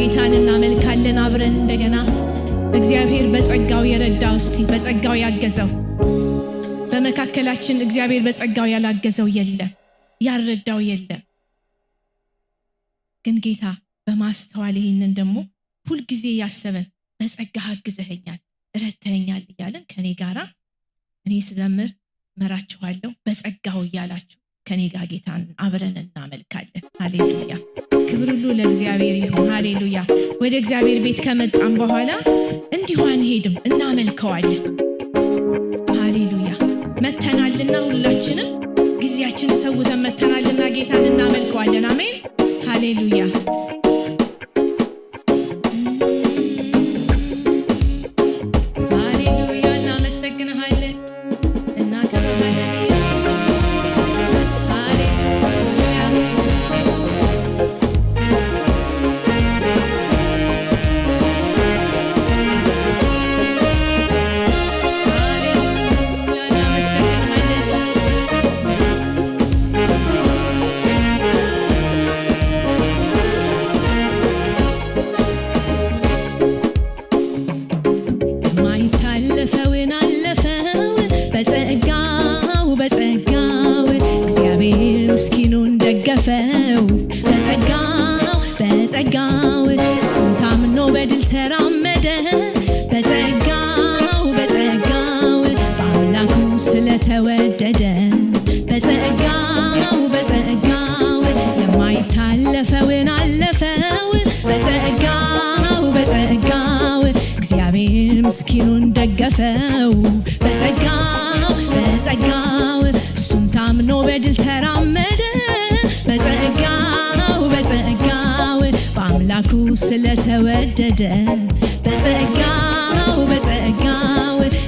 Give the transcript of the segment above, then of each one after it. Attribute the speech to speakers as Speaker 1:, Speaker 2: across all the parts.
Speaker 1: ጌታን እናመልካለን አብረን እንደገና። እግዚአብሔር በጸጋው የረዳው እስቲ በጸጋው ያገዘው በመካከላችን እግዚአብሔር በጸጋው ያላገዘው የለም፣ ያረዳው የለም። ግን ጌታ በማስተዋል ይህንን ደግሞ ሁል ጊዜ ያሰበን በጸጋህ አግዘኸኛል ረድተኸኛል እያለን ከኔ ጋራ እኔ ስዘምር መራችኋለሁ በጸጋው እያላችሁ ከኔ ጋር ጌታን አብረን እናመልካለን። ሃሌሉያ ክብር ሁሉ ለእግዚአብሔር ይሁን። ሃሌሉያ ወደ እግዚአብሔር ቤት ከመጣን በኋላ እንዲሁ አንሄድም፣ እናመልከዋለን። ሃሌሉያ መተናልና ሁላችንም ጊዜያችንን ሰውተን መተናልና ጌታን እናመልከዋለን። አሜን ሃሌሉያ በጸጋው እሱን ታምኖ በድል ተራመደ። በጸጋው በአምላኩ ስለተወደደ በጸጋው የማይታለፈውን አለፈው። በጸጋው እግዚአብሔር ምስኪኑን ደገፈው። በጸጋው እሱን ታምኖ በድል ተራመደ። በጸጋው በአምላኩ ስለተወደደ በጸጋው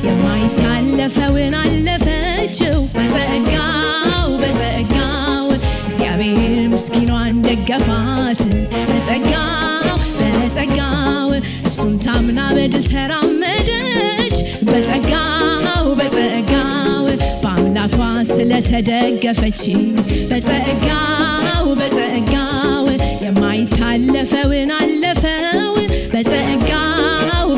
Speaker 1: የማይታለፈውን አለፈችው። በጸጋው እግዚአብሔር ምስኪኗን ደገፋት። በጸጋው እሱን ታምና በድል ተራመደች። በጸጋው በአምላኳ ስለተደገፈች በጸጋው የማይታለፈውን አለፈው። በጸጋው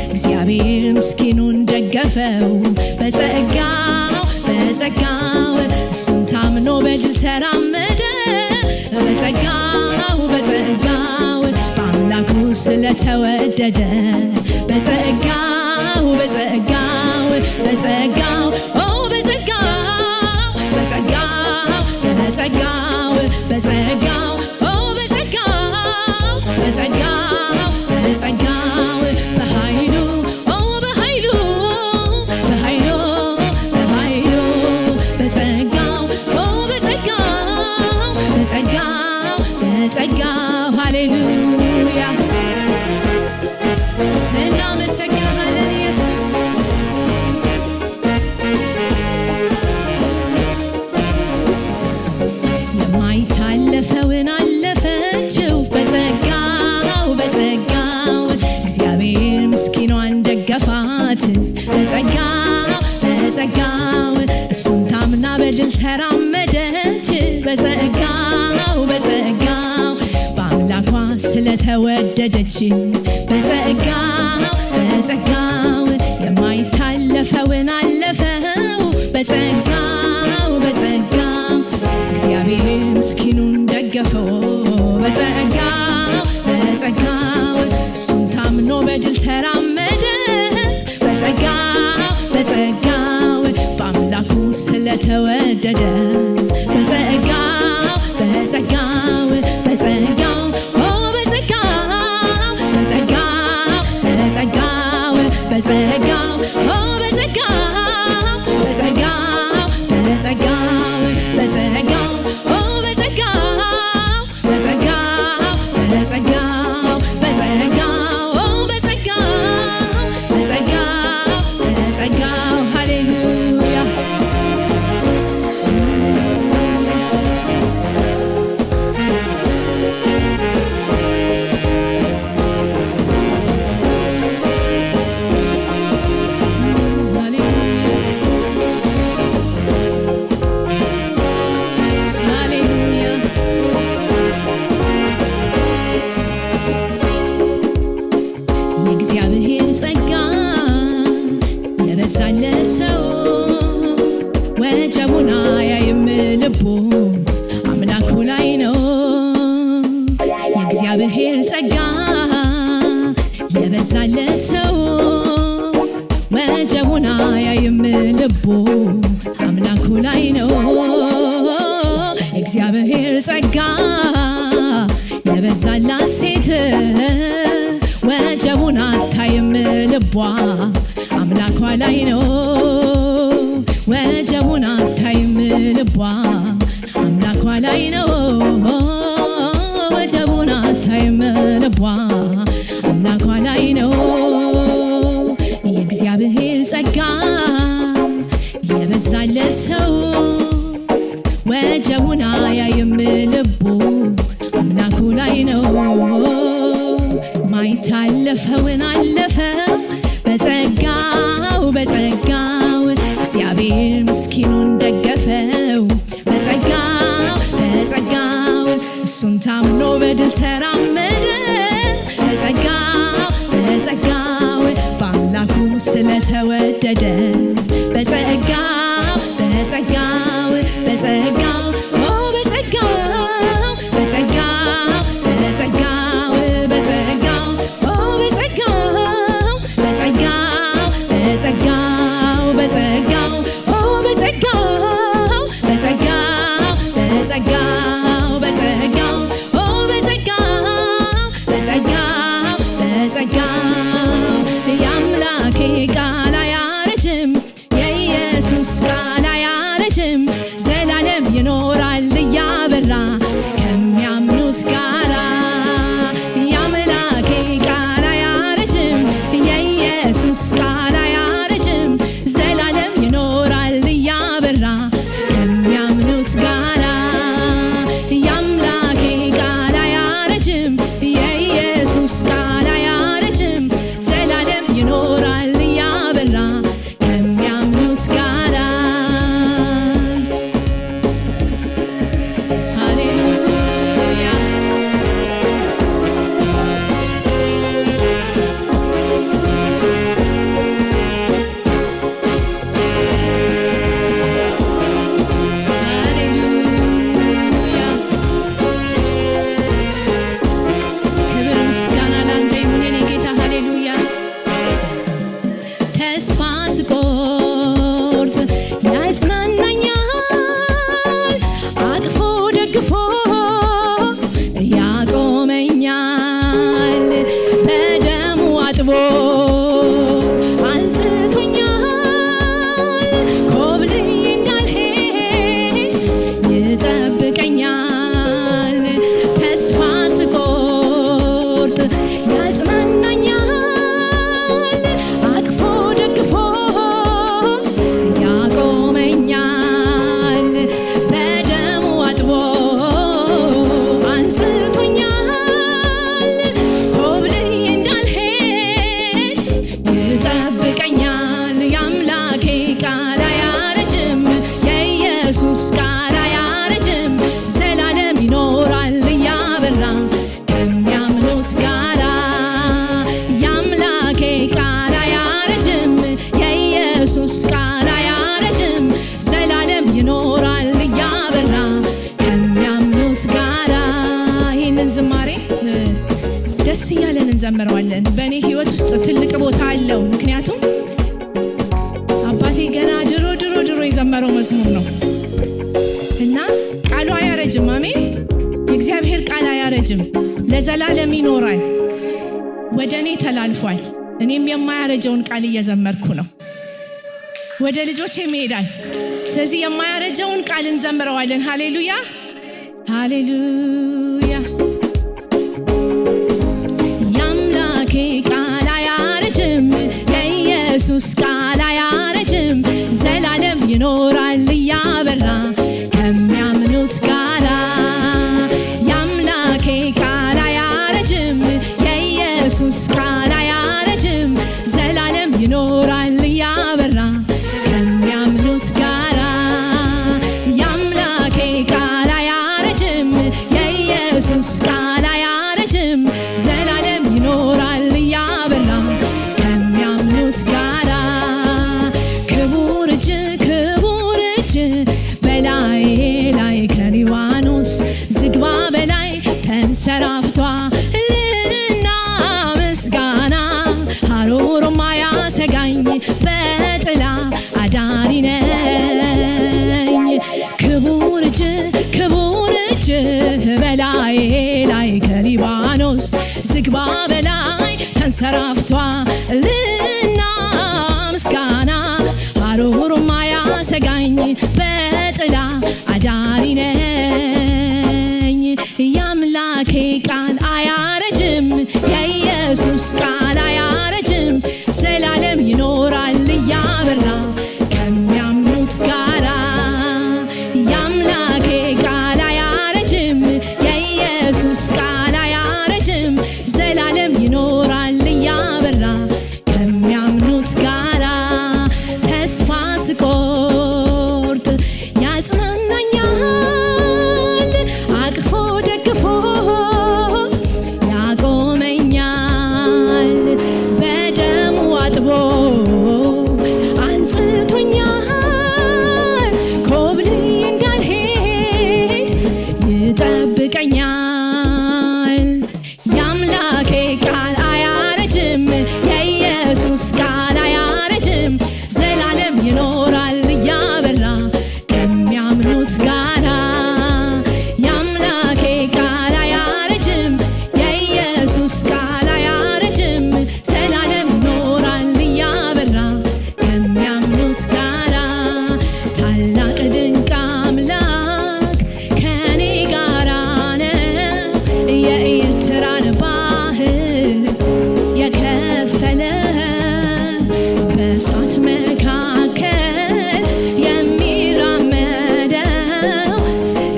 Speaker 1: እግዚአብሔር ምስኪኑን ደገፈው። በጸጋው እሱን ታምኖ በድል ተራመደ። በጸጋው በአምላኩ ስለተወደደ በጸጋው በጸጋው ሃሌሉያ እናመሰግናለን ኢየሱስ። የማይታለፈውን አለፈችው። በጸጋው እግዚአብሔር ምስኪኗን ደገፋት። በጸጋው እሱን ታምና በድል ተራመደች። በጸጋው በአምላኳ ስለተወደደች በጸጋው የማይታለፈውን አለፈው። በጸጋው እግዚአብሔር ምስኪኑን ደገፈው። በጸጋው እሱን ታምኖ በድል ተራመደ። በጸጋው በአምላኩ ስለተወደደ በጸጋው ሃሌሉያ የእግዚአብሔር ጸጋ የበዛለት ሰው ወጀቡን አያይም ልቡ አምላኩ ላይ ነው። የእግዚአብሔር ጸጋ የበዛላት ሴት ወጀቡን አታይም ልቧ አምላኳ ላይ ነው። ወጀቡን አታይም ልቧ አምላኳ ላይ ነው። ወጀቡን አታይም ልቧ አምላኳ ላይ ነው። የእግዚአብሔር ጸጋ የበዛለት ሰው ወጀቡን አያይም ልቡ አምላኩ ላይ ነው። ማይታለፈውን አለፈው በጸጋው በጸጋው እግዚአብሔር ምስኪኑን ደገፈው በጸጋው በጸጋው እሱን ታምኖ በድል ተራመደ በጸጋው በጸጋው በአምላኩ ስለተወደደ በጸጋው በጸጋው በጸጋው
Speaker 2: እንዘምረዋለን። በእኔ ህይወት ውስጥ ትልቅ ቦታ አለው። ምክንያቱም አባቴ ገና ድሮ የዘመረው መዝሙር ነው እና ቃሉ አያረጅም። አሜን። የእግዚአብሔር ቃል አያረጅም፣ ለዘላለም ይኖራል። ወደ እኔ ተላልፏል። እኔም የማያረጀውን ቃል እየዘመርኩ ነው። ወደ ልጆቼም ይሄዳል። ስለዚህ የማያረጀውን ቃል እንዘምረዋለን። ሃሌሉያ ሃሌሉያ። የአምላኬ ቃል አያረጅም፣ የኢየሱስ ቃል አያረጅም፣ ዘላለም ይኖራል እያበራ ከሚያምኑት ጋራ። የአምላኬ ቃል አያረጅም፣ የኢየሱስ ቃል አያረጅም፣ ዘላለም ይኖራል እያበራ ከሚያምኑት ጋራ። የአምላኬ ቃል አያረጅም፣ የኢየሱስ ቃል አያረጅም፣ ዘላለም ይኖራል እያበራ ከሚያምኑት ጋራ። ክቡር እጅ በላዬ ላይ ከሊባኖስ ዝግባ በላይ ተንሰራፍቷ ዝግባ በላይ ተንሰራፍቷልና ምስጋና ሐሩሩም አያሰጋኝ በጥላ አዳሪ ነኝ። የአምላኬ ቃል አያረጅም የኢየሱስ ቃል አያረጅም ዘላለም ይኖራል እያበራ ከሚያምኑት ጋራ። የአምላኬ ቃል አያረጅም የኢየሱስ ቃል አያረጅም ዘላለም ይኖራል እያበራ ከሚያምኑት ጋራ። ተስፋ ስቆርጥ ያጽናናኛል አቅፎ ደግፎ ያቆመኛል በደሙ አጥቦ አንጽቶኛል ኮብልዬ እንዳልሄድ ይጠብቀኛል። የአምላኬ ቃል አያረጅም የኢየሱስ ቃል አያረጅም ዘላለም ይኖራል እያበራ ከሚያምኑት ጋራ። የአምላኬ ቃል አያረጅም የኢየሱስ ቃል አያረጅም ዘላለም ይኖራል እያበራ ከሚያምኑት ጋራ። ታላቅ ድንቅ አምላክ ከኔ ጋራ ነው የኤርትራን ባህር የከፈለ በእሳት መካከል የሚራመደው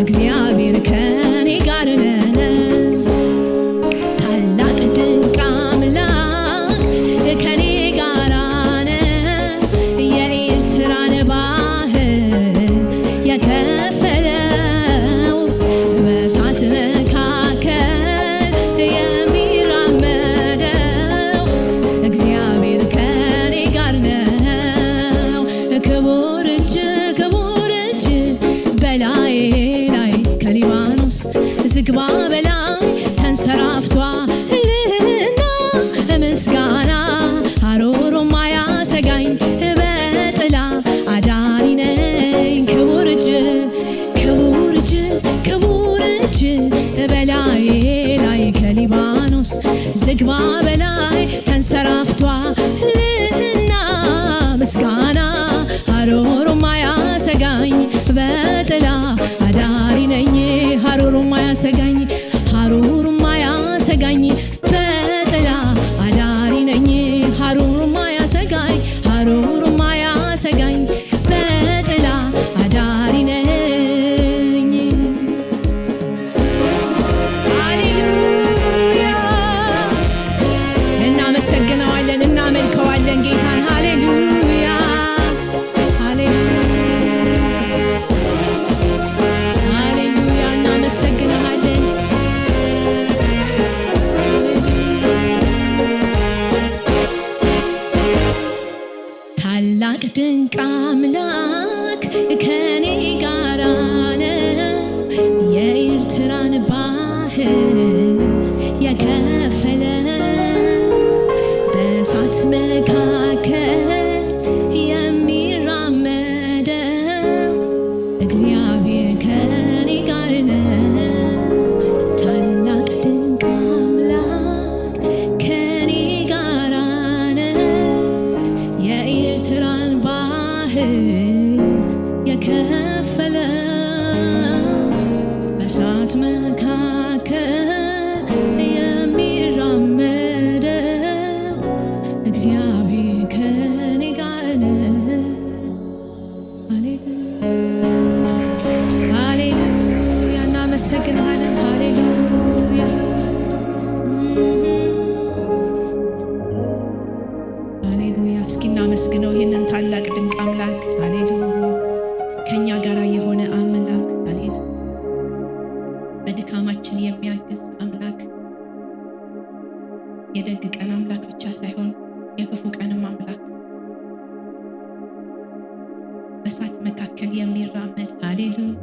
Speaker 2: እግዚአብሔር ከኔ ጋር ነው። ታላቅ ድንቅ አምላክ ከኔ ጋር ነው የኤርትራን ባህር የከፈለው በእሳት መካከል የሚራመደው እግዚአብሔር ከኔ ጋር ነው። ክቡር እጅ በላዬ ላይ ከሊባኖስ ዝግባ በላይ ተንሰራፍቷልና ምስጋና ሐሩሩም አያሰጋኝ በጥላ አዳሪ ነኝ። ክቡር እጅ በላዬ ላይ ከሊባኖስ ዝግባ በላይ ተንሰራፍቷልና ምስጋና ሐሩሩም አያሰጋኝ በጥላ አዳሪ ነኝ። ሐሩሩም አያሰጋኝ ሐሩሩም አያሰጋኝ በጥላ አዳሪ ነኝ። ሐሩሩም አያሰጋኝ ሐሩሩም አያሰጋኝ በጥላ አዳሪ ነኝ። ሃሌሉያ እናመሰግነዋለን እናመልከዋለን ጌታን። ሃሌሉያ ሃሌሉያ እናመሰግነዋለን። ታላቅ ድንቅ አምላክ ከኔ ጋራ ነው የኤርትራን ባህር የከፈለ በእሳት መካከል የሚራመደው እግዚአብሔር ከኔ ጋር ነው። ታላቅ ድንቅ አምላክ ከኔ ጋር ነው የኤርትራን ባህር የከፈለው በእሳት መካከል የሚራመደው እግዚአብሔር ከኔ ጋር ነው። ሃሌሉያ እናመሰግናለን። ሃሌሉያ ሃሌሉያ። እስኪ እናመስግነው ይህንን ታላቅ ድንቅ አምላክ። ሃሌሉያ ከኛ ጋር የሆነ አምላክ። ሃሌሉያ በድካማችን የሚያግዝ አምላክ፣ የደግ ቀን አምላክ ብቻ ሳይሆን የክፉ ቀንም አምላክ፣ በእሳት መካከል የሚራመድ ሃሌሉያ